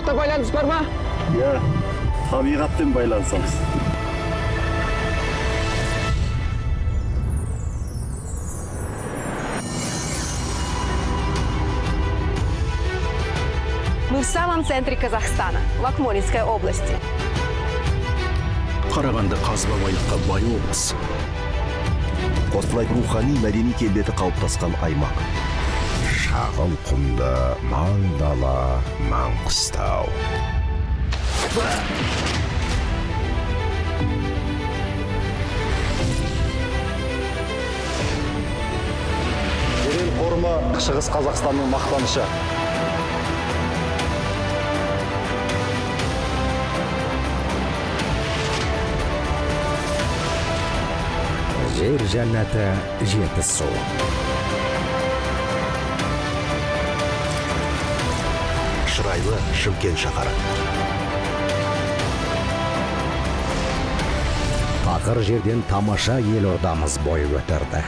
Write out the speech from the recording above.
табиғатта байланыс бар ма? Иә, табиғатпен байланысамыз. Мы в самом центре Казахстана, в Акмолинской области. Қарағанды қазба байлыққа бай облыс. Қостанай рухани мәдени келбеті қалыптасқан аймақ. Шағын құмды маң дала, маң қыстау. Ерен қорымы Шығыс Қазақстанның мақтанышы. Жер жәннаты Жетісу. Шырайлы Шымкент шаһары. Тақыр жерден тамаша елордамыз бой көтерді.